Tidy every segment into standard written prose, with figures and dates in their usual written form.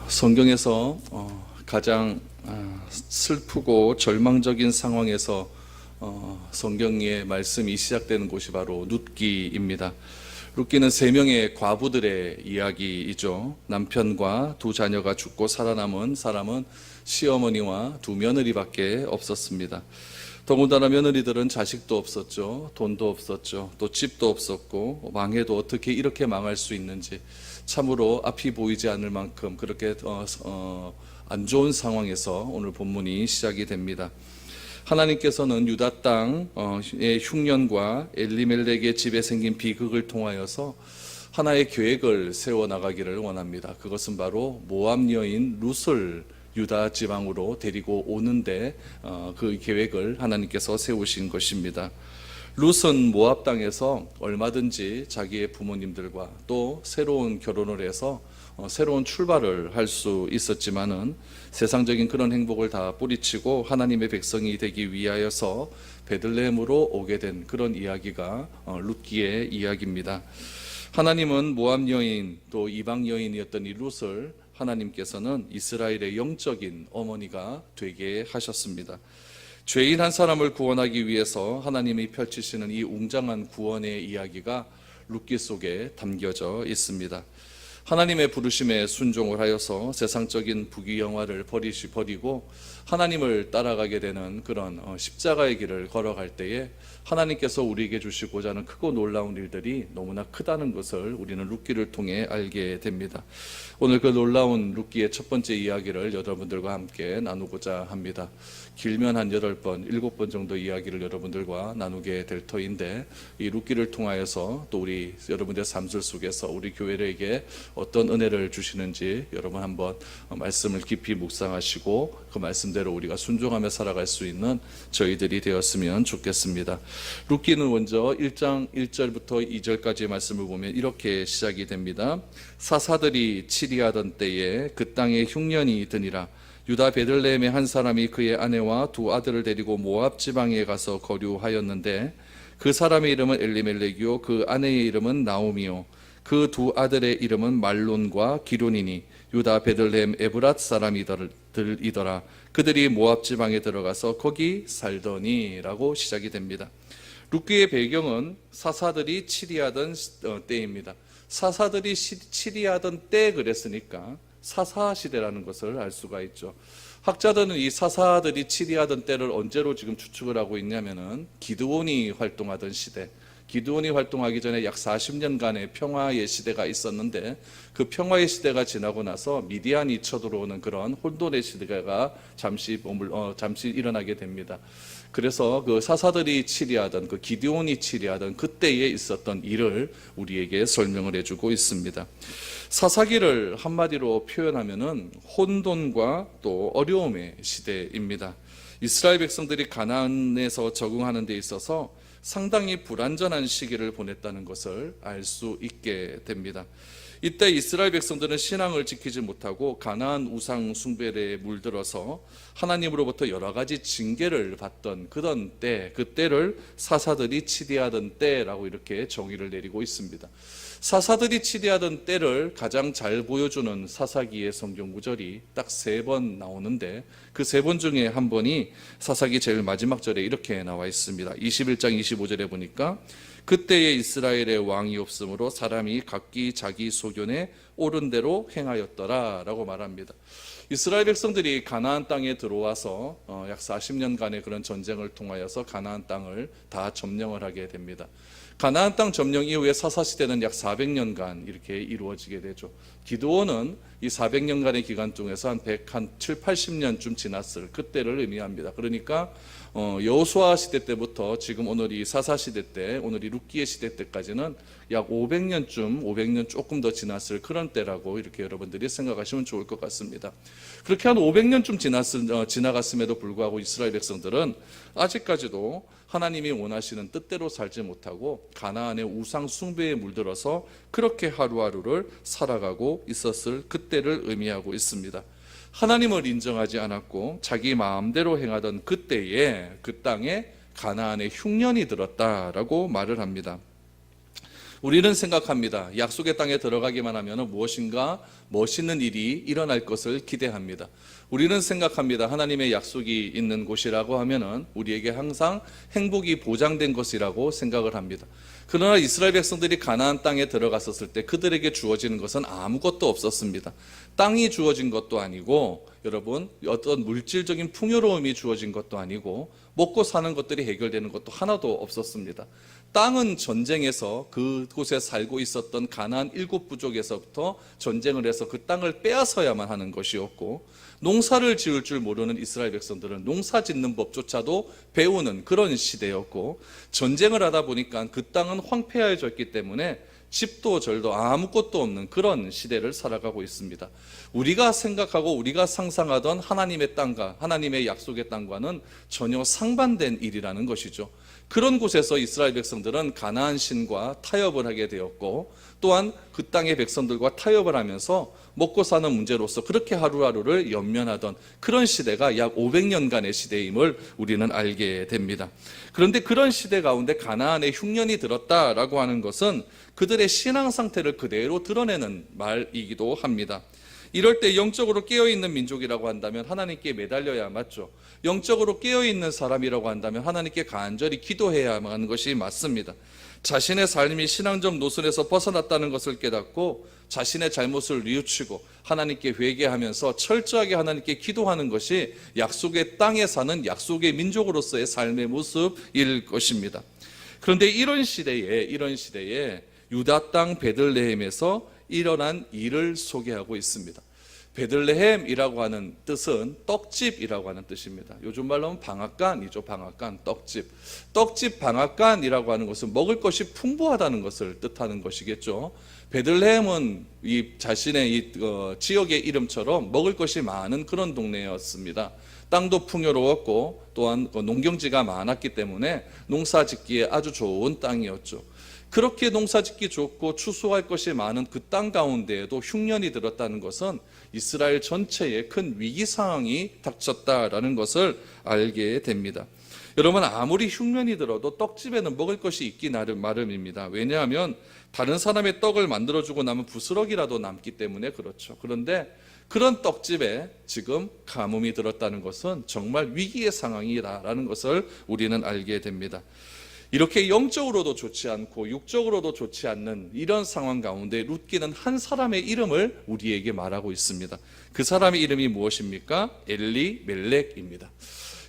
성경에서 가장 슬프고 절망적인 상황에서 성경의 말씀이 시작되는 곳이 바로 룻기입니다. 룻기는 세 명의 과부들의 이야기이죠. 남편과 두 자녀가 죽고 살아남은 사람은 시어머니와 두 며느리밖에 없었습니다. 더군다나 며느리들은 자식도 없었죠. 돈도 없었죠. 또 집도 없었고 망해도 어떻게 이렇게 망할 수 있는지 참으로 앞이 보이지 않을 만큼 그렇게 안 좋은 상황에서 오늘 본문이 시작이 됩니다. 하나님께서는 유다 땅의 흉년과 엘리멜렉의 집에 생긴 비극을 통하여서 하나의 계획을 세워나가기를 원합니다. 그것은 바로 모압 여인 룻을 유다 지방으로 데리고 오는데 그 계획을 하나님께서 세우신 것입니다. 룻은 모압 땅에서 얼마든지 자기의 부모님들과 또 새로운 결혼을 해서 새로운 출발을 할 수 있었지만은 세상적인 그런 행복을 다 뿌리치고 하나님의 백성이 되기 위하여서 베들레헴으로 오게 된 그런 이야기가 룻기의 이야기입니다. 하나님은 모압 여인 또 이방 여인이었던 이 룻을 하나님께서는 이스라엘의 영적인 어머니가 되게 하셨습니다. 죄인 한 사람을 구원하기 위해서 하나님이 펼치시는 이 웅장한 구원의 이야기가 룻기 속에 담겨져 있습니다. 하나님의 부르심에 순종을 하여서 세상적인 부귀영화를 버리고 하나님을 따라가게 되는 그런 십자가의 길을 걸어갈 때에 하나님께서 우리에게 주시고자 하는 크고 놀라운 일들이 너무나 크다는 것을 우리는 룻기를 통해 알게 됩니다. 오늘 그 놀라운 룻기의 첫 번째 이야기를 여러분들과 함께 나누고자 합니다. 길면 한 8번, 7번 정도 이야기를 여러분들과 나누게 될 터인데 이 룻기를 통하여서 또 우리 여러분들의 삶 속에서 우리 교회에게 어떤 은혜를 주시는지 여러분 한번 말씀을 깊이 묵상하시고 그 말씀대로 우리가 순종하며 살아갈 수 있는 저희들이 되었으면 좋겠습니다. 룻기는 먼저 1장 1절부터 2절까지의 말씀을 보면 이렇게 시작이 됩니다. 사사들이 치리하던 때에 그 땅에 흉년이 드니라. 유다 베들레헴의 한 사람이 그의 아내와 두 아들을 데리고 모압 지방에 가서 거류하였는데 그 사람의 이름은 엘리멜렉이요 그 아내의 이름은 나오미요 그 두 아들의 이름은 말론과 기론이니 유다 베들레헴 에브랏 사람이더라. 그들이 모압 지방에 들어가서 거기 살더니라고 시작이 됩니다. 룻기의 배경은 사사들이 치리하던 때입니다. 사사들이 치리하던 때 그랬으니까 사사시대라는 것을 알 수가 있죠. 학자들은 이 사사들이 치리하던 때를 언제로 지금 추측을 하고 있냐면은 기드온이 활동하던 시대, 기드온이 활동하기 전에 약 40년간의 평화의 시대가 있었는데 그 평화의 시대가 지나고 나서 미디안이 쳐들어오는 그런 혼돈의 시대가 잠시 일어나게 됩니다. 그래서 그 사사들이 치리하던 그 기드온이 치리하던 그때에 있었던 일을 우리에게 설명을 해주고 있습니다. 사사기를 한마디로 표현하면은 혼돈과 또 어려움의 시대입니다. 이스라엘 백성들이 가나안에서 적응하는 데 있어서 상당히 불완전한 시기를 보냈다는 것을 알 수 있게 됩니다. 이때 이스라엘 백성들은 신앙을 지키지 못하고 가나안 우상 숭배에 물들어서 하나님으로부터 여러 가지 징계를 받던 그런 때, 그때를 사사들이 치리하던 때라고 이렇게 정의를 내리고 있습니다. 사사들이 치리하던 때를 가장 잘 보여주는 사사기의 성경 구절이 딱 3번 나오는데 그 3번 중에 한 번이 사사기 제일 마지막 절에 이렇게 나와 있습니다. 21장 25절에 보니까 그때에 이스라엘의 왕이 없으므로 사람이 각기 자기 소견에 옳은 대로 행하였더라 라고 말합니다. 이스라엘 백성들이 가나안 땅에 들어와서 약 40년간의 그런 전쟁을 통하여서 가나안 땅을 다 점령을 하게 됩니다. 가나안 땅 점령 이후에 사사시대는 약 400년간 이렇게 이루어지게 되죠. 기드온은 이 400년간의 기간 중에서 한 7, 80년쯤 지났을 그때를 의미합니다. 그러니까 여호수아 시대 때부터 지금 오늘 이 사사 시대 때, 오늘 이 룻기의 시대 때까지는 약 500년 조금 더 지났을 그런 때라고 이렇게 여러분들이 생각하시면 좋을 것 같습니다. 그렇게 한 500년쯤 지나갔음에도 불구하고 이스라엘 백성들은 아직까지도 하나님이 원하시는 뜻대로 살지 못하고 가나안의 우상 숭배에 물들어서 그렇게 하루하루를 살아가고 있었을 그때를 의미하고 있습니다. 하나님을 인정하지 않았고 자기 마음대로 행하던 그때에 그 땅에 가나안의 흉년이 들었다라고 말을 합니다. 우리는 생각합니다. 약속의 땅에 들어가기만 하면 무엇인가 멋있는 일이 일어날 것을 기대합니다. 우리는 생각합니다. 하나님의 약속이 있는 곳이라고 하면은 우리에게 항상 행복이 보장된 것이라고 생각을 합니다. 그러나 이스라엘 백성들이 가나안 땅에 들어갔었을 때 그들에게 주어지는 것은 아무것도 없었습니다. 땅이 주어진 것도 아니고, 여러분, 어떤 물질적인 풍요로움이 주어진 것도 아니고, 먹고 사는 것들이 해결되는 것도 하나도 없었습니다. 땅은 전쟁에서 그곳에 살고 있었던 가나안 7부족에서부터 전쟁을 해서 그 땅을 빼앗아야만 하는 것이었고, 농사를 지을 줄 모르는 이스라엘 백성들은 농사 짓는 법조차도 배우는 그런 시대였고, 전쟁을 하다 보니까 그 땅은 황폐해졌기 때문에 집도 절도 아무것도 없는 그런 시대를 살아가고 있습니다. 우리가 생각하고 우리가 상상하던 하나님의 땅과 하나님의 약속의 땅과는 전혀 상반된 일이라는 것이죠. 그런 곳에서 이스라엘 백성들은 가나안 신과 타협을 하게 되었고, 또한 그 땅의 백성들과 타협을 하면서 먹고 사는 문제로서 그렇게 하루하루를 연면하던 그런 시대가 약 500년간의 시대임을 우리는 알게 됩니다. 그런데 그런 시대 가운데 가나안에 흉년이 들었다라고 하는 것은 그들의 신앙 상태를 그대로 드러내는 말이기도 합니다. 이럴 때 영적으로 깨어있는 민족이라고 한다면 하나님께 매달려야 맞죠. 영적으로 깨어있는 사람이라고 한다면 하나님께 간절히 기도해야 하는 것이 맞습니다. 자신의 삶이 신앙적 노선에서 벗어났다는 것을 깨닫고 자신의 잘못을 뉘우치고 하나님께 회개하면서 철저하게 하나님께 기도하는 것이 약속의 땅에 사는 약속의 민족으로서의 삶의 모습일 것입니다. 그런데 이런 시대에 유다 땅 베들레헴에서 일어난 일을 소개하고 있습니다. 베들레헴이라고 하는 뜻은 떡집이라고 하는 뜻입니다. 요즘 말로 하면 방앗간이죠. 방앗간, 떡집. 떡집 방앗간이라고 하는 것은 먹을 것이 풍부하다는 것을 뜻하는 것이겠죠. 베들레헴은 이 자신의 지역의 이름처럼 먹을 것이 많은 그런 동네였습니다. 땅도 풍요로웠고 또한 농경지가 많았기 때문에 농사 짓기에 아주 좋은 땅이었죠. 그렇게 농사짓기 좋고 추수할 것이 많은 그 땅 가운데에도 흉년이 들었다는 것은 이스라엘 전체에 큰 위기 상황이 닥쳤다라는 것을 알게 됩니다. 여러분, 아무리 흉년이 들어도 떡집에는 먹을 것이 있기 마련입니다. 왜냐하면 다른 사람의 떡을 만들어주고 나면 부스러기라도 남기 때문에 그렇죠. 그런데 그런 떡집에 지금 가뭄이 들었다는 것은 정말 위기의 상황이라는 것을 우리는 알게 됩니다. 이렇게 영적으로도 좋지 않고 육적으로도 좋지 않는 이런 상황 가운데 룻기는 한 사람의 이름을 우리에게 말하고 있습니다. 그 사람의 이름이 무엇입니까? 엘리멜렉입니다.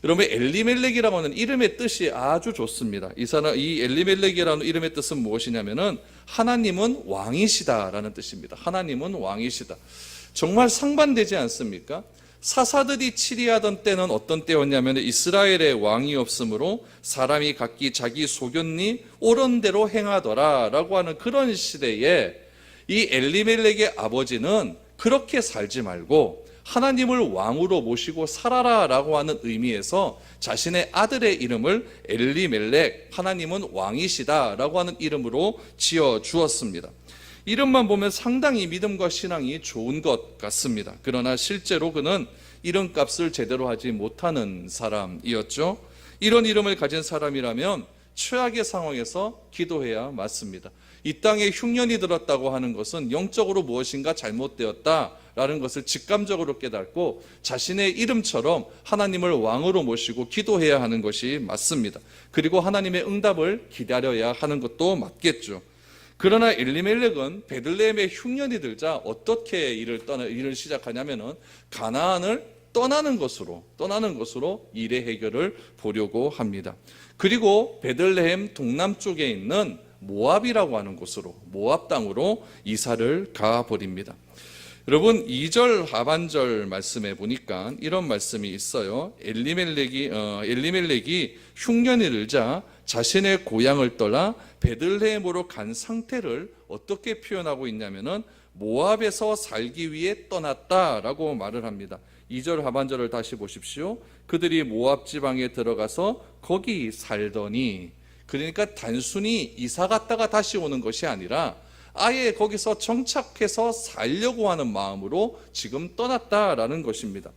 여러분, 엘리멜렉이라고 하는 이름의 뜻이 아주 좋습니다. 이 엘리멜렉이라는 이름의 뜻은 무엇이냐면은 하나님은 왕이시다라는 뜻입니다. 하나님은 왕이시다. 정말 상반되지 않습니까? 사사들이 치리하던 때는 어떤 때였냐면 이스라엘의 왕이 없으므로 사람이 각기 자기 소견니 옳은 대로 행하더라 라고 하는 그런 시대에 이 엘리멜렉의 아버지는 그렇게 살지 말고 하나님을 왕으로 모시고 살아라 라고 하는 의미에서 자신의 아들의 이름을 엘리멜렉, 하나님은 왕이시다 라고 하는 이름으로 지어 주었습니다. 이름만 보면 상당히 믿음과 신앙이 좋은 것 같습니다. 그러나 실제로 그는 이름값을 제대로 하지 못하는 사람이었죠. 이런 이름을 가진 사람이라면 최악의 상황에서 기도해야 맞습니다. 이 땅에 흉년이 들었다고 하는 것은 영적으로 무엇인가 잘못되었다라는 것을 직감적으로 깨닫고 자신의 이름처럼 하나님을 왕으로 모시고 기도해야 하는 것이 맞습니다. 그리고 하나님의 응답을 기다려야 하는 것도 맞겠죠. 그러나 엘리멜렉은 베들레헴에 흉년이 들자 어떻게 일을 시작하냐면은 가나안을 떠나는 것으로 일의 해결을 보려고 합니다. 그리고 베들레헴 동남쪽에 있는 모압이라고 하는 곳으로, 모압 땅으로 이사를 가버립니다. 여러분, 2절 하반절 말씀에 보니까 이런 말씀이 있어요. 엘리멜렉이 흉년이 들자 자신의 고향을 떠나 베들레헴으로 간 상태를 어떻게 표현하고 있냐면은 모압에서 살기 위해 떠났다라고 말을 합니다. 2절 하반절을 다시 보십시오. 그들이 모압 지방에 들어가서 거기 살더니, 그러니까 단순히 이사 갔다가 다시 오는 것이 아니라 아예 거기서 정착해서 살려고 하는 마음으로 지금 떠났다라는 것입니다.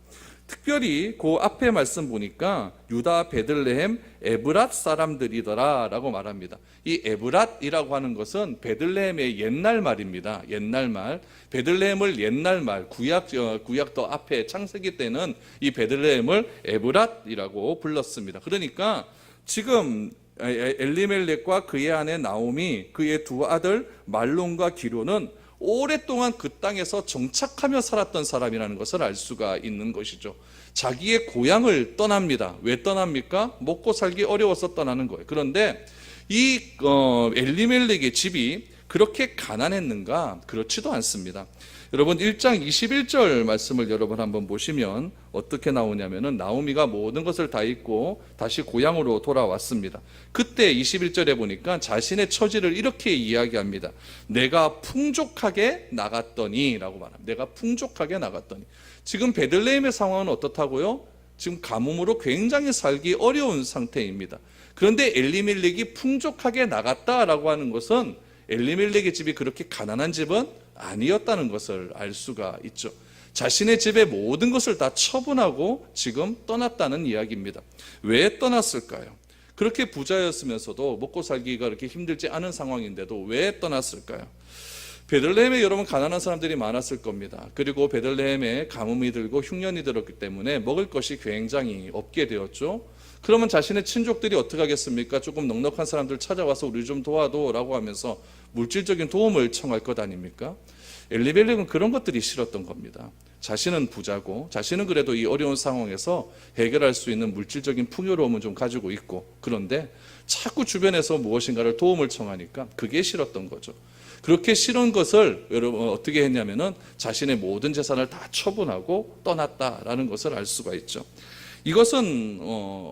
특별히 그 앞에 말씀 보니까 유다 베들레헴 에브랏 사람들이더라 라고 말합니다. 이 에브랏이라고 하는 것은 베들레헴의 옛날 말입니다. 옛날 말. 베들레헴을 옛날 말, 구약도 앞에 창세기 때는 이 베들레헴을 에브랏이라고 불렀습니다. 그러니까 지금 엘리멜렉과 그의 아내 나오미, 그의 두 아들 말론과 기료는 오랫동안 그 땅에서 정착하며 살았던 사람이라는 것을 알 수가 있는 것이죠. 자기의 고향을 떠납니다. 왜 떠납니까? 먹고 살기 어려워서 떠나는 거예요. 그런데 이 엘리멜렉의 집이 그렇게 가난했는가? 그렇지도 않습니다. 여러분 1장 21절 말씀을 여러분 한번 보시면 어떻게 나오냐면은 나오미가 모든 것을 다 잊고 다시 고향으로 돌아왔습니다. 그때 21절에 보니까 자신의 처지를 이렇게 이야기합니다. 내가 풍족하게 나갔더니 라고 말합니다. 내가 풍족하게 나갔더니. 지금 베들레헴의 상황은 어떻다고요? 지금 가뭄으로 굉장히 살기 어려운 상태입니다. 그런데 엘리멜렉이 풍족하게 나갔다라고 하는 것은 엘리멜렉의 집이 그렇게 가난한 집은 아니었다는 것을 알 수가 있죠. 자신의 집의 모든 것을 다 처분하고 지금 떠났다는 이야기입니다. 왜 떠났을까요? 그렇게 부자였으면서도 먹고 살기가 그렇게 힘들지 않은 상황인데도 왜 떠났을까요? 베들레헴에 여러분 가난한 사람들이 많았을 겁니다. 그리고 베들레헴에 가뭄이 들고 흉년이 들었기 때문에 먹을 것이 굉장히 없게 되었죠. 그러면 자신의 친족들이 어떻게 하겠습니까? 조금 넉넉한 사람들 찾아와서 우리 좀 도와도 라고 하면서 물질적인 도움을 청할 것 아닙니까? 엘리멜렉은 그런 것들이 싫었던 겁니다. 자신은 부자고 자신은 그래도 이 어려운 상황에서 해결할 수 있는 물질적인 풍요로움은 좀 가지고 있고, 그런데 자꾸 주변에서 무엇인가를 도움을 청하니까 그게 싫었던 거죠. 그렇게 싫은 것을 여러분 어떻게 했냐면은 자신의 모든 재산을 다 처분하고 떠났다라는 것을 알 수가 있죠. 이것은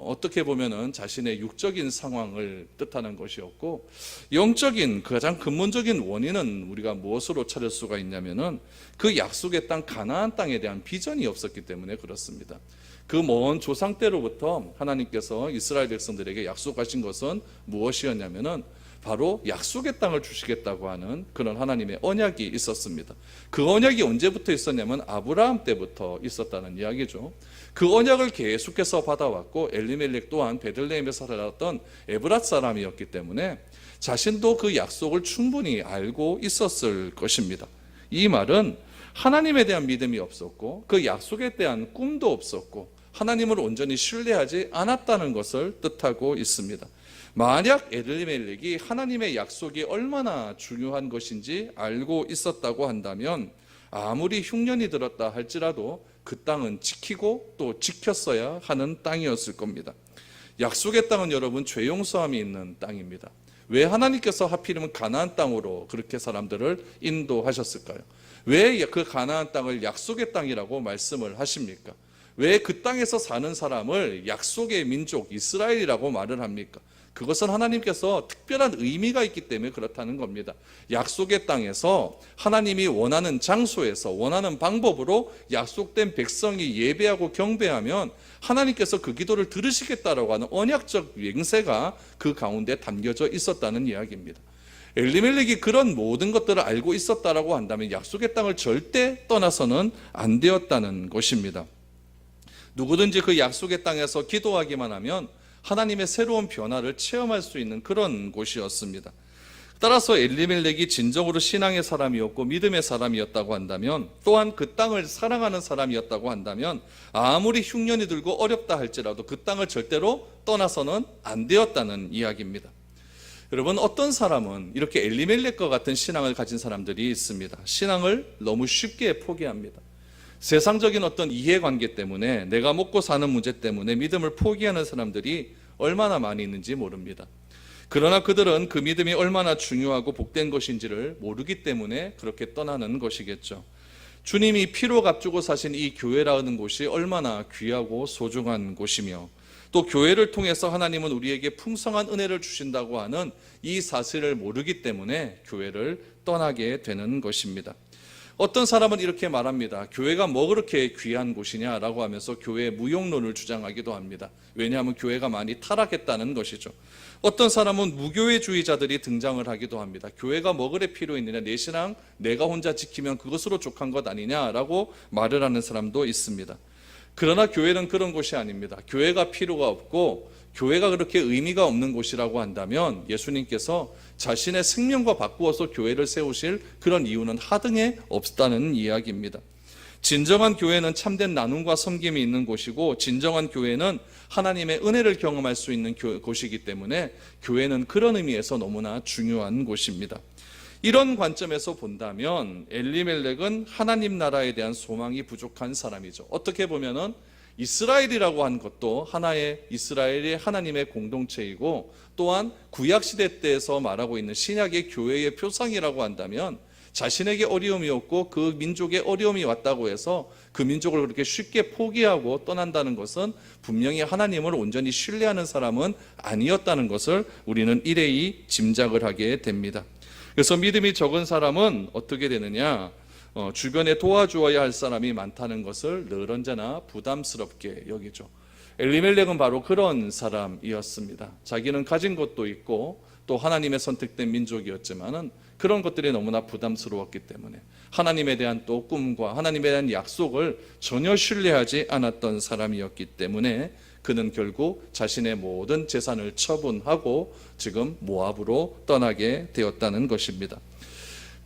어떻게 보면은 자신의 육적인 상황을 뜻하는 것이었고, 영적인 가장 근본적인 원인은 우리가 무엇으로 찾을 수가 있냐면은 그 약속의 땅 가나안 땅에 대한 비전이 없었기 때문에 그렇습니다. 그 먼 조상 때로부터 하나님께서 이스라엘 백성들에게 약속하신 것은 무엇이었냐면은 바로 약속의 땅을 주시겠다고 하는 그런 하나님의 언약이 있었습니다. 그 언약이 언제부터 있었냐면 아브라함 때부터 있었다는 이야기죠. 그 언약을 계속해서 받아왔고, 엘리멜렉 또한 베들레헴에서 살았던 에브랏 사람이었기 때문에 자신도 그 약속을 충분히 알고 있었을 것입니다. 이 말은 하나님에 대한 믿음이 없었고 그 약속에 대한 꿈도 없었고 하나님을 온전히 신뢰하지 않았다는 것을 뜻하고 있습니다. 만약 엘리멜렉이 하나님의 약속이 얼마나 중요한 것인지 알고 있었다고 한다면 아무리 흉년이 들었다 할지라도 그 땅은 지키고 또 지켰어야 하는 땅이었을 겁니다. 약속의 땅은 여러분 죄 용서함이 있는 땅입니다. 왜 하나님께서 하필이면 가나안 땅으로 그렇게 사람들을 인도하셨을까요? 왜 그 가나안 땅을 약속의 땅이라고 말씀을 하십니까? 왜 그 땅에서 사는 사람을 약속의 민족 이스라엘이라고 말을 합니까? 그것은 하나님께서 특별한 의미가 있기 때문에 그렇다는 겁니다. 약속의 땅에서 하나님이 원하는 장소에서 원하는 방법으로 약속된 백성이 예배하고 경배하면 하나님께서 그 기도를 들으시겠다라고 하는 언약적 맹세가 그 가운데 담겨져 있었다는 이야기입니다. 엘리멜렉이 그런 모든 것들을 알고 있었다라고 한다면 약속의 땅을 절대 떠나서는 안 되었다는 것입니다. 누구든지 그 약속의 땅에서 기도하기만 하면 하나님의 새로운 변화를 체험할 수 있는 그런 곳이었습니다. 따라서 엘리멜렉이 진정으로 신앙의 사람이었고 믿음의 사람이었다고 한다면, 또한 그 땅을 사랑하는 사람이었다고 한다면 아무리 흉년이 들고 어렵다 할지라도 그 땅을 절대로 떠나서는 안 되었다는 이야기입니다. 여러분, 어떤 사람은 이렇게 엘리멜렉과 같은 신앙을 가진 사람들이 있습니다. 신앙을 너무 쉽게 포기합니다. 세상적인 어떤 이해관계 때문에, 내가 먹고 사는 문제 때문에 믿음을 포기하는 사람들이 얼마나 많이 있는지 모릅니다. 그러나 그들은 그 믿음이 얼마나 중요하고 복된 것인지를 모르기 때문에 그렇게 떠나는 것이겠죠. 주님이 피로 값주고 사신 이 교회라는 곳이 얼마나 귀하고 소중한 곳이며, 또 교회를 통해서 하나님은 우리에게 풍성한 은혜를 주신다고 하는 이 사실을 모르기 때문에 교회를 떠나게 되는 것입니다. 어떤 사람은 이렇게 말합니다. 교회가 뭐 그렇게 귀한 곳이냐라고 하면서 교회의 무용론을 주장하기도 합니다. 왜냐하면 교회가 많이 타락했다는 것이죠. 어떤 사람은 무교회주의자들이 등장을 하기도 합니다. 교회가 뭐 그래 필요 있느냐, 내 신앙 내가 혼자 지키면 그것으로 족한 것 아니냐라고 말을 하는 사람도 있습니다. 그러나 교회는 그런 곳이 아닙니다. 교회가 필요가 없고 교회가 그렇게 의미가 없는 곳이라고 한다면 예수님께서 자신의 생명과 바꾸어서 교회를 세우실 그런 이유는 하등에 없다는 이야기입니다. 진정한 교회는 참된 나눔과 섬김이 있는 곳이고, 진정한 교회는 하나님의 은혜를 경험할 수 있는 곳이기 때문에 교회는 그런 의미에서 너무나 중요한 곳입니다. 이런 관점에서 본다면 엘리멜렉은 하나님 나라에 대한 소망이 부족한 사람이죠. 어떻게 보면은 이스라엘이라고 한 것도 하나의 이스라엘의 하나님의 공동체이고, 또한 구약시대 때에서 말하고 있는 신약의 교회의 표상이라고 한다면 자신에게 어려움이 없고 그 민족에 어려움이 왔다고 해서 그 민족을 그렇게 쉽게 포기하고 떠난다는 것은 분명히 하나님을 온전히 신뢰하는 사람은 아니었다는 것을 우리는 일레이 짐작을 하게 됩니다. 그래서 믿음이 적은 사람은 어떻게 되느냐, 주변에 도와주어야 할 사람이 많다는 것을 늘 언제나 부담스럽게 여기죠. 엘리멜렉은 바로 그런 사람이었습니다. 자기는 가진 것도 있고 또 하나님의 선택된 민족이었지만은 그런 것들이 너무나 부담스러웠기 때문에 하나님에 대한 또 꿈과 하나님에 대한 약속을 전혀 신뢰하지 않았던 사람이었기 때문에 그는 결국 자신의 모든 재산을 처분하고 지금 모압으로 떠나게 되었다는 것입니다.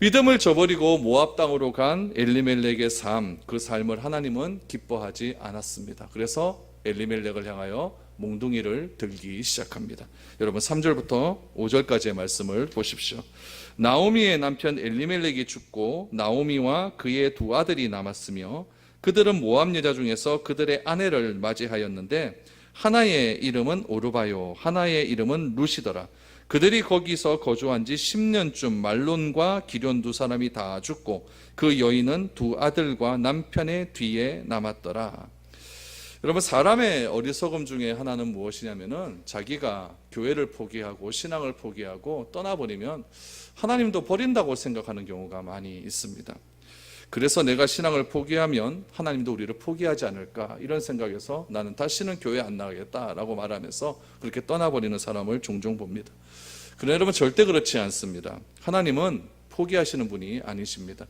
믿음을 저버리고 모압 땅으로 간 엘리멜렉의 삶, 그 삶을 하나님은 기뻐하지 않았습니다. 그래서 엘리멜렉을 향하여 몽둥이를 들기 시작합니다. 여러분 3절부터 5절까지의 말씀을 보십시오. 나오미의 남편 엘리멜렉이 죽고 나오미와 그의 두 아들이 남았으며 그들은 모압 여자 중에서 그들의 아내를 맞이하였는데 하나의 이름은 오르바요 하나의 이름은 루시더라. 그들이 거기서 거주한 지 10년쯤 말론과 기럨 두 사람이 다 죽고 그 여인은 두 아들과 남편의 뒤에 남았더라. 여러분 사람의 어리석음 중에 하나는 무엇이냐면은 자기가 교회를 포기하고 신앙을 포기하고 떠나버리면 하나님도 버린다고 생각하는 경우가 많이 있습니다. 그래서 내가 신앙을 포기하면 하나님도 우리를 포기하지 않을까 이런 생각에서 나는 다시는 교회 안 나가겠다라고 말하면서 그렇게 떠나버리는 사람을 종종 봅니다. 그러나 여러분 절대 그렇지 않습니다. 하나님은 포기하시는 분이 아니십니다.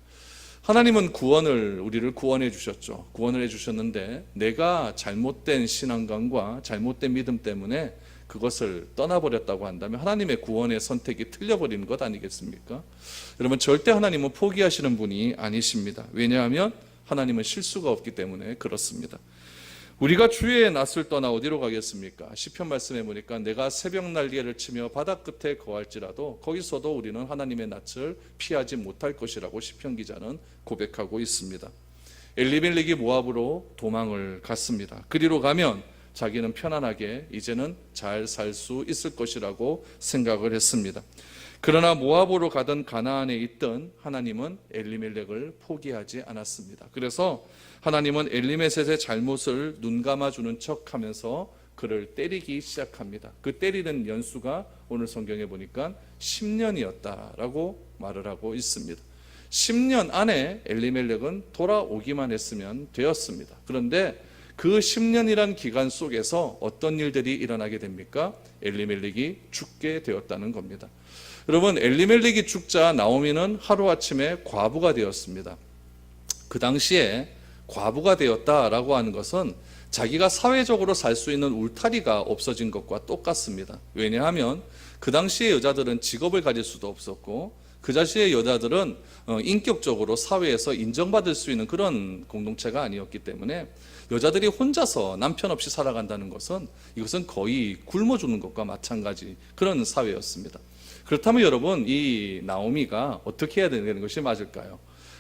하나님은 우리를 구원해 주셨죠. 구원을 해 주셨는데 내가 잘못된 신앙관과 잘못된 믿음 때문에 그것을 떠나버렸다고 한다면 하나님의 구원의 선택이 틀려버리는 것 아니겠습니까? 여러분 절대 하나님은 포기하시는 분이 아니십니다. 왜냐하면 하나님은 실수가 없기 때문에 그렇습니다. 우리가 주의 낯을 떠나 어디로 가겠습니까? 시편 말씀해 보니까 내가 새벽 날개를 치며 바다 끝에 거할지라도 거기서도 우리는 하나님의 낯을 피하지 못할 것이라고 시편 기자는 고백하고 있습니다. 엘리멜렉이 모압으로 도망을 갔습니다. 그리로 가면 자기는 편안하게 이제는 잘 살 수 있을 것이라고 생각을 했습니다. 그러나 모압으로 가던 가나안에 있던 하나님은 엘리멜렉을 포기하지 않았습니다. 그래서 하나님은 엘리멜렉의 잘못을 눈감아주는 척하면서 그를 때리기 시작합니다. 그 때리는 연수가 오늘 성경에 보니까 10년이었다라고 말을 하고 있습니다. 10년 안에 엘리멜렉은 돌아오기만 했으면 되었습니다. 그런데 그 10년이란 기간 속에서 어떤 일들이 일어나게 됩니까? 엘리멜렉이 죽게 되었다는 겁니다. 여러분 엘리멜렉이 죽자 나오미는 하루아침에 과부가 되었습니다. 그 당시에 과부가 되었다라고 하는 것은 자기가 사회적으로 살 수 있는 울타리가 없어진 것과 똑같습니다. 왜냐하면 그 당시의 여자들은 직업을 가질 수도 없었고 그 자신의 여자들은 인격적으로 사회에서 인정받을 수 있는 그런 공동체가 아니었기 때문에 여자들이 혼자서 남편 없이 살아간다는 것은 이것은 거의 굶어 죽는 것과 마찬가지 그런 사회였습니다. 그렇다면 여러분 이 나오미가 어떻게 해야 되는 것이 맞을까요?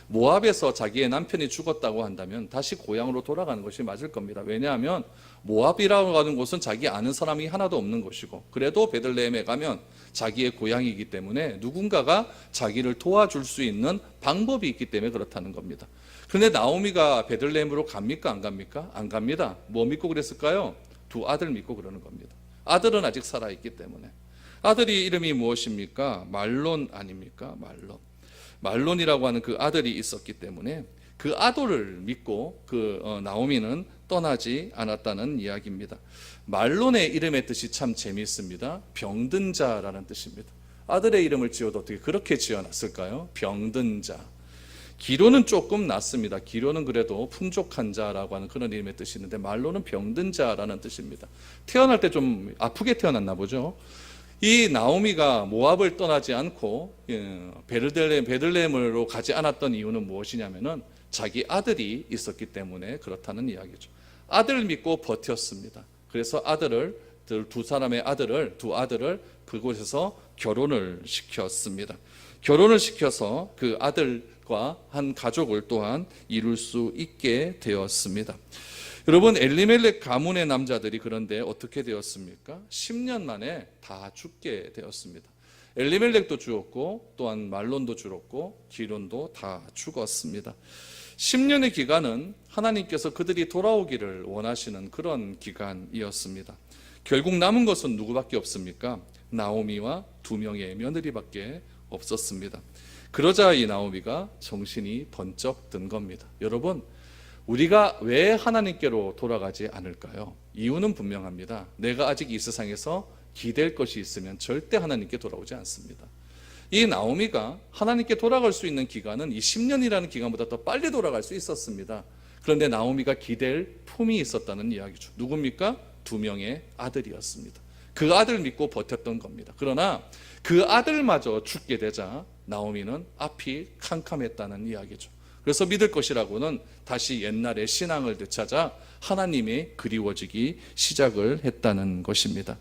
모압에서 자기의 남편이 죽었다고 한다면 다시 고향으로 돌아가는 것이 맞을 겁니다. 왜냐하면 모압이라고 하는 곳은 자기 아는 사람이 하나도 없는 곳이고 그래도 베들레헴에 가면 자기의 고향이기 때문에 누군가가 자기를 도와줄 수 있는 방법이 있기 때문에 그렇다는 겁니다. 그런데 나오미가 베들레헴으로 갑니까? 안 갑니까? 안 갑니다. 뭐 믿고 그랬을까요? 두 아들 믿고 그러는 겁니다. 아들은 아직 살아있기 때문에. 아들이 이름이 무엇입니까? 말론 아닙니까? 말론이라고 하는 그 아들이 있었기 때문에 그 아들을 믿고 나오미는 떠나지 않았다는 이야기입니다. 말론의 이름의 뜻이 참 재미있습니다. 병든 자라는 뜻입니다. 아들의 이름을 지어도 어떻게 그렇게 지어놨을까요? 병든 자. 기로는 조금 낫습니다. 기로는 그래도 풍족한 자라고 하는 그런 이름의 뜻이 있는데 말로는 병든 자라는 뜻입니다. 태어날 때 좀 아프게 태어났나 보죠. 이 나오미가 모압을 떠나지 않고 베들레헴으로 가지 않았던 이유는 무엇이냐면은 자기 아들이 있었기 때문에 그렇다는 이야기죠. 아들을 믿고 버텼습니다. 그래서 두 아들을 그곳에서 결혼을 시켰습니다. 결혼을 시켜서 그 아들과 한 가족을 또한 이룰 수 있게 되었습니다. 여러분, 엘리멜렉 가문의 남자들이 그런데 어떻게 되었습니까? 10년 만에 다 죽게 되었습니다. 엘리멜렉도 죽었고 또한 말론도 죽었고 기론도 다 죽었습니다. 10년의 기간은 하나님께서 그들이 돌아오기를 원하시는 그런 기간이었습니다. 결국 남은 것은 누구밖에 없습니까? 나오미와 2명의 며느리밖에 없었습니다. 그러자 이 나오미가 정신이 번쩍 든 겁니다. 여러분, 우리가 왜 하나님께로 돌아가지 않을까요? 이유는 분명합니다. 내가 아직 이 세상에서 기댈 것이 있으면 절대 하나님께 돌아오지 않습니다. 이 나오미가 하나님께 돌아갈 수 있는 기간은 이 10년이라는 기간보다 더 빨리 돌아갈 수 있었습니다. 그런데 나오미가 기댈 품이 있었다는 이야기죠. 누굽니까? 2명의 아들이었습니다. 그 아들 믿고 버텼던 겁니다. 그러나 그 아들마저 죽게 되자 나오미는 앞이 캄캄했다는 이야기죠. 그래서 믿을 것이라고는 다시 옛날의 신앙을 되찾아 하나님이 그리워지기 시작을 했다는 것입니다.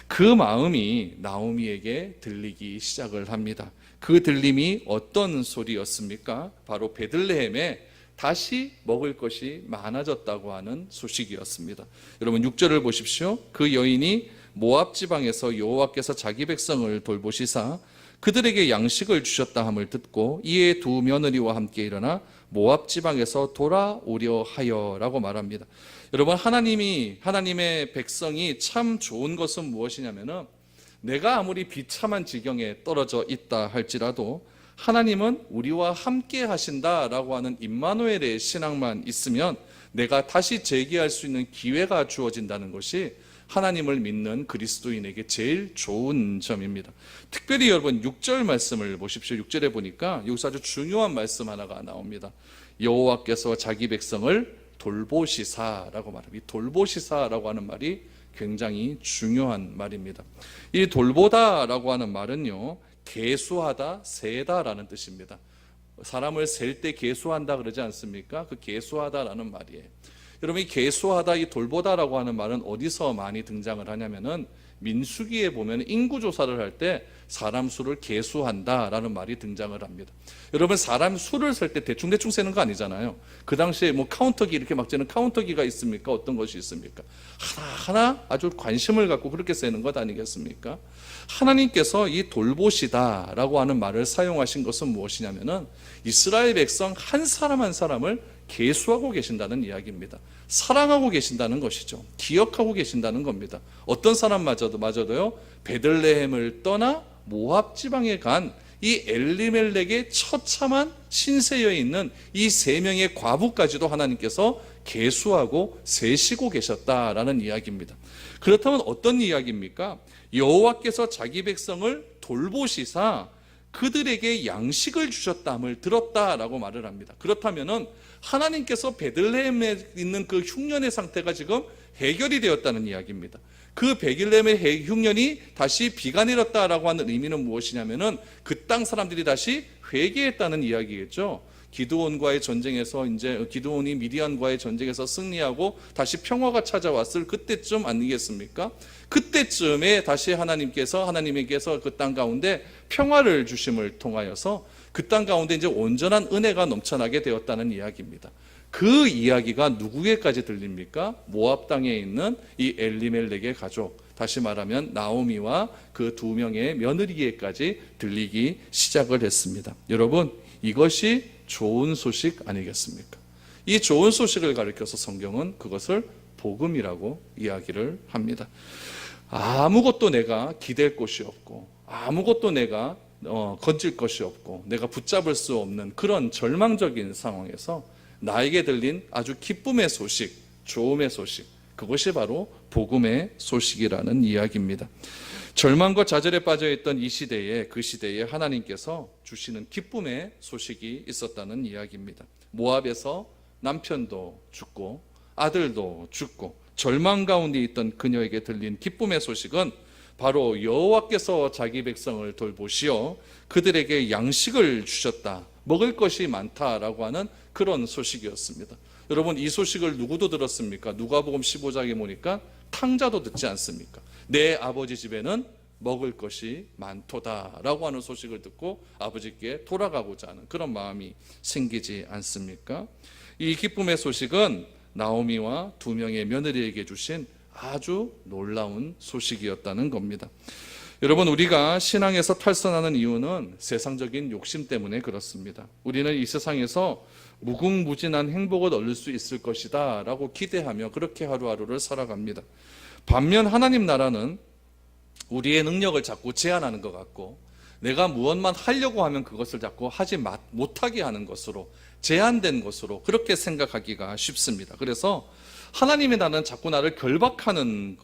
그 마음이 나오미에게 들리기 시작을 합니다. 그 들림이 어떤 소리였습니까? 바로 베들레헴에 다시 먹을 것이 많아졌다고 하는 소식이었습니다. 여러분 6절을 보십시오. 그 여인이 모압 지방에서 여호와께서 자기 백성을 돌보시사 그들에게 양식을 주셨다 함을 듣고 이에 2 며느리와 함께 일어나 모압 지방에서 돌아오려 하여라고 말합니다. 여러분, 하나님의 백성이 참 좋은 것은 무엇이냐면은 내가 아무리 비참한 지경에 떨어져 있다 할지라도 하나님은 우리와 함께 하신다라고 하는 임마누엘의 신앙만 있으면 내가 다시 재기할 수 있는 기회가 주어진다는 것이 하나님을 믿는 그리스도인에게 제일 좋은 점입니다. 특별히 여러분 6절 말씀을 보십시오. 6절에 보니까 여기서 아주 중요한 말씀 하나가 나옵니다. 여호와께서 자기 백성을 돌보시사라고 말합니다. 이 돌보시사라고 하는 말이 굉장히 중요한 말입니다. 이 돌보다라고 하는 말은요, 계수하다, 세다라는 뜻입니다. 사람을 셀 때 계수한다 그러지 않습니까? 그 계수하다라는 말이에요. 여러분, 이 계수하다, 이 돌보다라고 하는 말은 어디서 많이 등장을 하냐면은 민수기에 보면 인구조사를 할 때 사람 수를 계수한다라는 말이 등장을 합니다. 여러분, 사람 수를 셀 때 대충 세는 거 아니잖아요. 그 당시에 뭐 카운터기 이렇게 막 재는 카운터기가 있습니까? 어떤 것이 있습니까? 하나하나 아주 관심을 갖고 그렇게 세는 것 아니겠습니까? 하나님께서 이 돌보시다라고 하는 말을 사용하신 것은 무엇이냐면은 이스라엘 백성 한 사람 한 사람을 계수하고 계신다는 이야기입니다. 사랑하고 계신다는 것이죠. 기억하고 계신다는 겁니다. 어떤 사람마저도요, 베들레헴을 떠나 모압 지방에 간 이 엘리멜렉의 처참한 신세에 있는 이 3명의 과부까지도 하나님께서 계수하고 세시고 계셨다라는 이야기입니다. 그렇다면 어떤 이야기입니까? 여호와께서 자기 백성을 돌보시사 그들에게 양식을 주셨다함을 들었다라고 말을 합니다. 그렇다면은 하나님께서 베들레헴에 있는 그 흉년의 상태가 지금 해결이 되었다는 이야기입니다. 그 베들레헴의 흉년이 다시 비가 내렸다라고 하는 의미는 무엇이냐면은 그 땅 사람들이 다시 회개했다는 이야기겠죠. 기드온과의 전쟁에서 이제 기드온이 미디안과의 전쟁에서 승리하고 다시 평화가 찾아왔을 그때쯤 아니겠습니까? 그때쯤에 다시 하나님께서 그 땅 가운데 평화를 주심을 통하여서 그 땅 가운데 이제 온전한 은혜가 넘쳐나게 되었다는 이야기입니다. 그 이야기가 누구에게까지 들립니까? 모압 땅에 있는 이 엘리멜렉의 가족, 다시 말하면 나오미와 그 2명의 며느리에게까지 들리기 시작을 했습니다. 여러분, 이것이 좋은 소식 아니겠습니까? 이 좋은 소식을 가리켜서 성경은 그것을 복음이라고 이야기를 합니다. 아무것도 내가 기댈 곳이 없고 아무것도 내가 건질 것이 없고 내가 붙잡을 수 없는 그런 절망적인 상황에서 나에게 들린 아주 기쁨의 소식, 좋음의 소식, 그것이 바로 복음의 소식이라는 이야기입니다. 절망과 좌절에 빠져있던 그 시대에 하나님께서 주시는 기쁨의 소식이 있었다는 이야기입니다. 모압에서 남편도 죽고 아들도 죽고 절망 가운데 있던 그녀에게 들린 기쁨의 소식은 바로 여호와께서 자기 백성을 돌보시어 그들에게 양식을 주셨다, 먹을 것이 많다라고 하는 그런 소식이었습니다. 여러분, 이 소식을 누구도 들었습니까? 누가복음 15장에 보니까 탕자도 듣지 않습니까? 내 아버지 집에는 먹을 것이 많도다라고 하는 소식을 듣고 아버지께 돌아가고자 하는 그런 마음이 생기지 않습니까? 이 기쁨의 소식은 나오미와 두 명의 며느리에게 주신 아주 놀라운 소식이었다는 겁니다. 여러분, 우리가 신앙에서 탈선하는 이유는 세상적인 욕심 때문에 그렇습니다. 우리는 이 세상에서 무궁무진한 행복을 얻을 수 있을 것이다 라고 기대하며 그렇게 하루하루를 살아갑니다. 반면 하나님 나라는 우리의 능력을 자꾸 제한하는 것 같고, 내가 무엇만 하려고 하면 그것을 자꾸 하지 못하게 하는 것으로, 제한된 것으로 그렇게 생각하기가 쉽습니다. 그래서 하나님의 나라는 자꾸 나를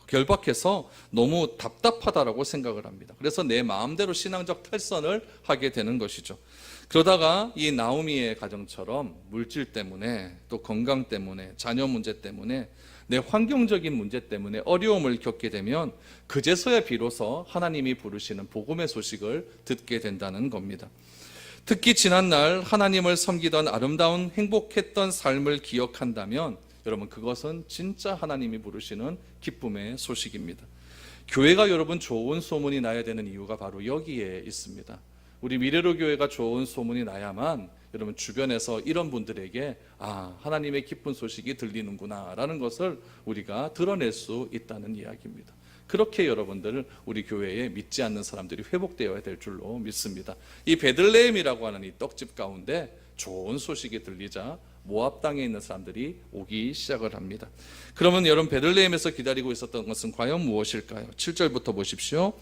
결박해서 너무 답답하다라고 생각을 합니다. 그래서 내 마음대로 신앙적 탈선을 하게 되는 것이죠. 그러다가 이 나오미의 가정처럼 물질 때문에, 또 건강 때문에, 자녀 문제 때문에, 내 환경적인 문제 때문에 어려움을 겪게 되면 그제서야 비로소 하나님이 부르시는 복음의 소식을 듣게 된다는 겁니다. 특히 지난날 하나님을 섬기던 아름다운 행복했던 삶을 기억한다면 여러분, 그것은 진짜 하나님이 부르시는 기쁨의 소식입니다. 교회가 여러분 좋은 소문이 나야 되는 이유가 바로 여기에 있습니다. 우리 미래로 교회가 좋은 소문이 나야만 여러분 주변에서 이런 분들에게 하나님의 기쁜 소식이 들리는구나 라는 것을 우리가 드러낼 수 있다는 이야기입니다. 그렇게 여러분들 우리 교회에 믿지 않는 사람들이 회복되어야 될 줄로 믿습니다. 이 베들레헴이라고 하는 이 떡집 가운데 좋은 소식이 들리자 모압 땅에 있는 사람들이 오기 시작을 합니다. 그러면 여러분, 베들레헴에서 기다리고 있었던 것은 과연 무엇일까요? 7절부터 보십시오.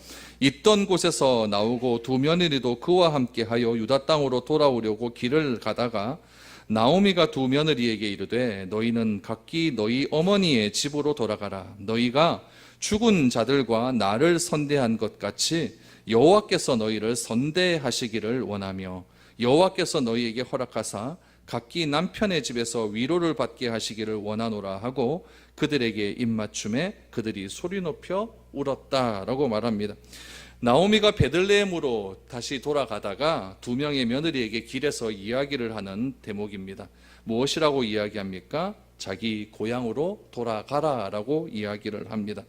있던 곳에서 나오고 두 며느리도 그와 함께하여 유다 땅으로 돌아오려고 길을 가다가 나오미가 두 며느리에게 이르되 너희는 각기 너희 어머니의 집으로 돌아가라. 너희가 죽은 자들과 나를 선대한 것 같이 여호와께서 너희를 선대하시기를 원하며 여호와께서 너희에게 허락하사 각기 남편의 집에서 위로를 받게 하시기를 원하노라 하고 그들에게 입맞춤에 그들이 소리 높여 울었다라고 말합니다. 나오미가 베들레헴으로 다시 돌아가다가 두 명의 며느리에게 길에서 이야기를 하는 대목입니다. 무엇이라고 이야기합니까? 자기 고향으로 돌아가라라고 이야기를 합니다.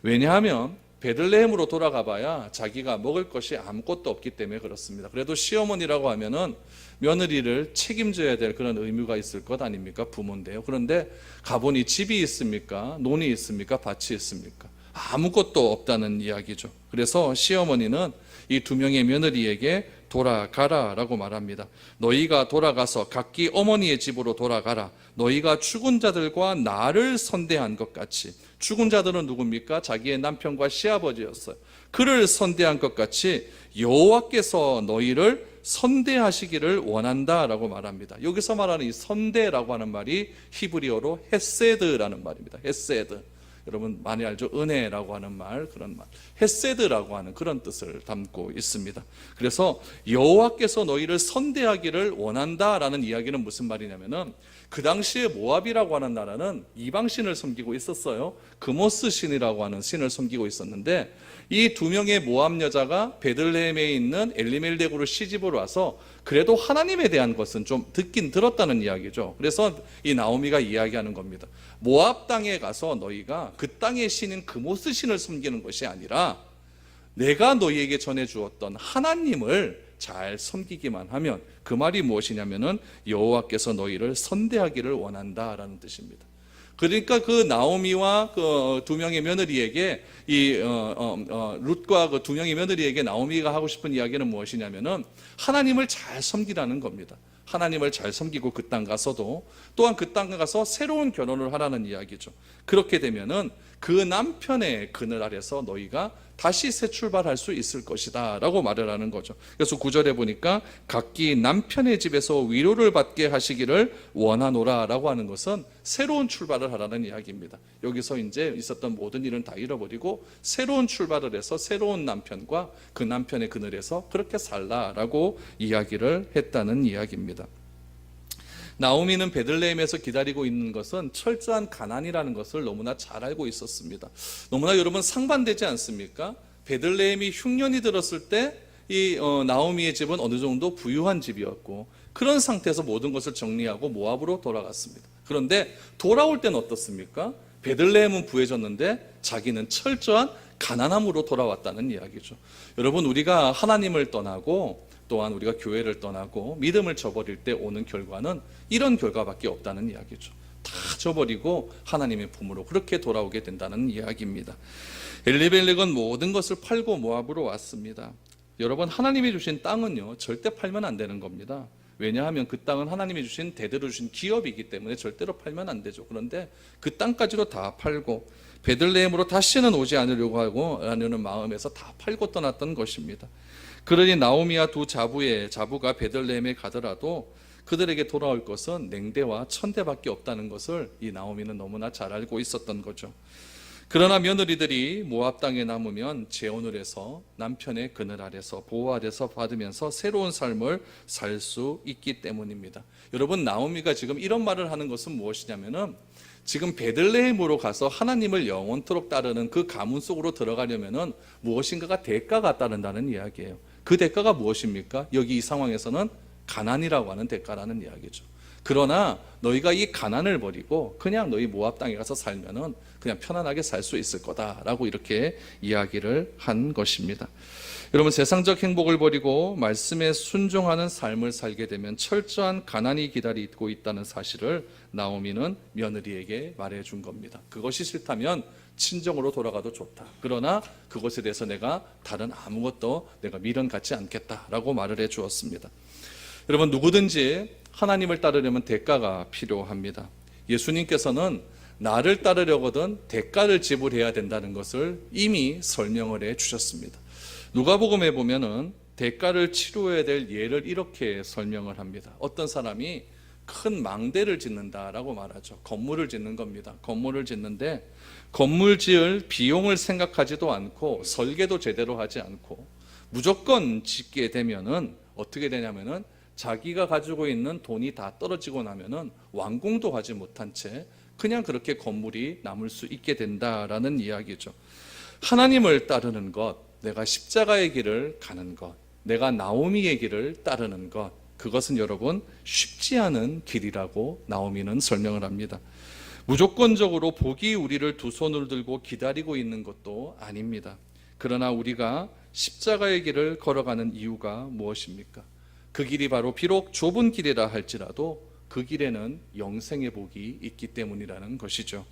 왜냐하면 베들레헴으로 돌아가 봐야 자기가 먹을 것이 아무것도 없기 때문에 그렇습니다. 그래도 시어머니라고 하면은 며느리를 책임져야 될 그런 의무가 있을 것 아닙니까? 부모인데요. 그런데 가보니 집이 있습니까? 논이 있습니까? 밭이 있습니까? 아무것도 없다는 이야기죠. 그래서 시어머니는 이 두 명의 며느리에게 돌아가라라고 말합니다. 너희가 돌아가서 각기 어머니의 집으로 돌아가라. 너희가 죽은 자들과 나를 선대한 것 같이. 죽은 자들은 누굽니까? 자기의 남편과 시아버지였어요. 그를 선대한 것 같이 여호와께서 너희를 선대하시기를 원한다라고 말합니다. 여기서 말하는 이 선대라고 하는 말이 히브리어로 헤세드라는 말입니다. 헤세드. 여러분 많이 알죠? 은혜라고 하는 말, 그런 말. 헤세드라고 하는 그런 뜻을 담고 있습니다. 그래서 여호와께서 너희를 선대하기를 원한다라는 이야기는 무슨 말이냐면은 그 당시에 모압이라고 하는 나라는 이방신을 섬기고 있었어요. 그모스 신이라고 하는 신을 섬기고 있었는데 이 두 명의 모압 여자가 베들레헴에 있는 엘리멜렉으로 시집을 와서 그래도 하나님에 대한 것은 좀 듣긴 들었다는 이야기죠. 그래서 이 나오미가 이야기하는 겁니다. 모압 땅에 가서 너희가 그 땅의 신인 그모스 신을 섬기는 것이 아니라 내가 너희에게 전해주었던 하나님을 잘 섬기기만 하면, 그 말이 무엇이냐면은 여호와께서 너희를 선대하기를 원한다라는 뜻입니다. 그러니까 그 나오미와 그 두 명의 며느리에게 룻과 그 두 명의 며느리에게 나오미가 하고 싶은 이야기는 무엇이냐면은 하나님을 잘 섬기라는 겁니다. 하나님을 잘 섬기고 그 땅 가서도 또한 그 땅 가서 새로운 결혼을 하라는 이야기죠. 그렇게 되면은 그 남편의 그늘 아래서 너희가 다시 새 출발할 수 있을 것이다 라고 말을 하는 거죠. 그래서 9절에 보니까 각기 남편의 집에서 위로를 받게 하시기를 원하노라 라고 하는 것은 새로운 출발을 하라는 이야기입니다. 여기서 이제 있었던 모든 일은 다 잃어버리고 새로운 출발을 해서 새로운 남편과 그 남편의 그늘에서 그렇게 살라라고 이야기를 했다는 이야기입니다. 나오미는 베들레헴에서 기다리고 있는 것은 철저한 가난이라는 것을 너무나 잘 알고 있었습니다. 너무나 여러분 상반되지 않습니까? 베들레헴이 흉년이 들었을 때 이 나오미의 집은 어느 정도 부유한 집이었고 그런 상태에서 모든 것을 정리하고 모압으로 돌아갔습니다. 그런데 돌아올 때는 어떻습니까? 베들레헴은 부해졌는데 자기는 철저한 가난함으로 돌아왔다는 이야기죠. 여러분, 우리가 하나님을 떠나고 또한 우리가 교회를 떠나고 믿음을 저버릴 때 오는 결과는 이런 결과밖에 없다는 이야기죠. 다 저버리고 하나님의 품으로 그렇게 돌아오게 된다는 이야기입니다. 엘리멜렉은 모든 것을 팔고 모압으로 왔습니다. 여러분, 하나님이 주신 땅은요 절대 팔면 안 되는 겁니다. 왜냐하면 그 땅은 하나님이 주신 대대로 주신 기업이기 때문에 절대로 팔면 안 되죠. 그런데 그 땅까지도 다 팔고 베들레헴으로 다시는 오지 않으려고 하고 하려는 마음에서 다 팔고 떠났던 것입니다. 그러니 나오미와 두 자부가 베들레헴에 가더라도 그들에게 돌아올 것은 냉대와 천대밖에 없다는 것을 이 나오미는 너무나 잘 알고 있었던 거죠. 그러나 며느리들이 모압 땅에 남으면 재혼을 해서 남편의 그늘 아래서 보호 아래서 받으면서 새로운 삶을 살 수 있기 때문입니다. 여러분, 나오미가 지금 이런 말을 하는 것은 무엇이냐면은 지금 베들레헴으로 가서 하나님을 영원토록 따르는 그 가문 속으로 들어가려면은 무엇인가가 대가가 따른다는 이야기예요. 그 대가가 무엇입니까? 여기 이 상황에서는 가난이라고 하는 대가라는 이야기죠. 그러나 너희가 이 가난을 버리고 그냥 너희 모압 땅에 가서 살면은 그냥 편안하게 살 수 있을 거다라고 이렇게 이야기를 한 것입니다. 여러분, 세상적 행복을 버리고 말씀에 순종하는 삶을 살게 되면 철저한 가난이 기다리고 있다는 사실을 나오미는 며느리에게 말해준 겁니다. 그것이 싫다면 친정으로 돌아가도 좋다. 그러나 그것에 대해서 내가 다른 아무것도 내가 미련 갖지 않겠다라고 말을 해 주었습니다. 여러분, 누구든지 하나님을 따르려면 대가가 필요합니다. 예수님께서는 나를 따르려거든 대가를 지불해야 된다는 것을 이미 설명을 해 주셨습니다. 누가복음에 보면은 대가를 치루어야 될 예를 이렇게 설명을 합니다. 어떤 사람이 큰 망대를 짓는다라고 말하죠. 건물을 짓는 겁니다. 건물을 짓는데 건물 지을 비용을 생각하지도 않고 설계도 제대로 하지 않고 무조건 짓게 되면은 어떻게 되냐면은 자기가 가지고 있는 돈이 다 떨어지고 나면은 완공도 하지 못한 채 그냥 그렇게 건물이 남을 수 있게 된다라는 이야기죠. 하나님을 따르는 것, 내가 십자가의 길을 가는 것, 내가 나오미의 길을 따르는 것, 그것은 여러분 쉽지 않은 길이라고 나오미는 설명을 합니다. 무조건적으로 복이 우리를 두 손을 들고 기다리고 있는 것도 아닙니다. 그러나 우리가 십자가의 길을 걸어가는 이유가 무엇입니까? 그 길이 바로 비록 좁은 길이라 할지라도 그 길에는 영생의 복이 있기 때문이라는 것이죠.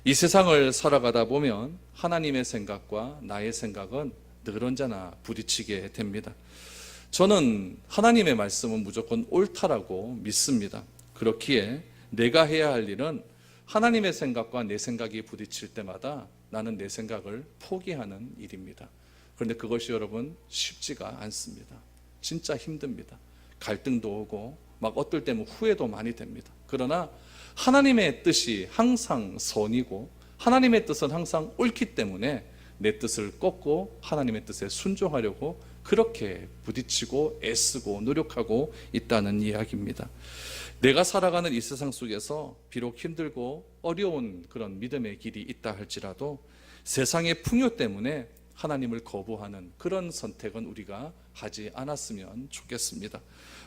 이 세상을 살아가다 보면 하나님의 생각과 나의 생각은 늘 언제나 부딪히게 됩니다. 저는 하나님의 말씀은 무조건 옳다라고 믿습니다. 그렇기에 내가 해야 할 일은 하나님의 생각과 내 생각이 부딪힐 때마다 나는 내 생각을 포기하는 일입니다. 그런데 그것이 여러분 쉽지가 않습니다. 진짜 힘듭니다. 갈등도 오고 막 어떨 때는 후회도 많이 됩니다. 그러나 하나님의 뜻이 항상 선이고 하나님의 뜻은 항상 옳기 때문에 내 뜻을 꺾고 하나님의 뜻에 순종하려고 그렇게 부딪히고 애쓰고 노력하고 있다는 이야기입니다. 내가 살아가는 이 세상 속에서 비록 힘들고 어려운 그런 믿음의 길이 있다 할지라도 세상의 풍요 때문에 하나님을 거부하는 그런 선택은 우리가 하지 않았으면 좋겠습니다.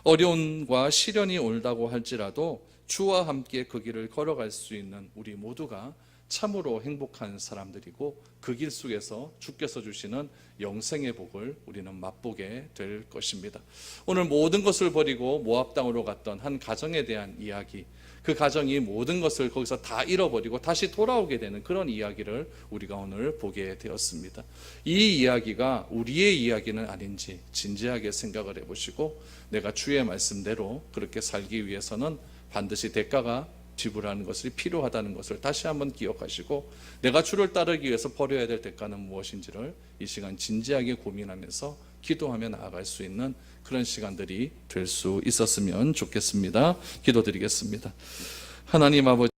어려움과 시련이 온다고 할지라도 주와 함께 그 길을 걸어갈 수 있는 우리 모두가 참으로 행복한 사람들이고 그 길 속에서 주께서 주시는 영생의 복을 우리는 맛보게 될 것입니다. 오늘 모든 것을 버리고 모압 땅으로 갔던 한 가정에 대한 이야기, 그 그 가정이 모든 것을 거기서 다 잃어버리고 다시 돌아오게 되는 그런 이야기를 우리가 오늘 보게 되었습니다. 이 이야기가 우리의 이야기는 아닌지 진지하게 생각을 해보시고, 내가 주의 말씀대로 그렇게 살기 위해서는 반드시 대가가 지불하는 것이 필요하다는 것을 다시 한번 기억하시고, 내가 주를 따르기 위해서 버려야 될 대가는 무엇인지를 이 시간 진지하게 고민하면서 기도하며 나아갈 수 있는 그런 시간들이 될 수 있었으면 좋겠습니다. 기도드리겠습니다. 하나님 아버지,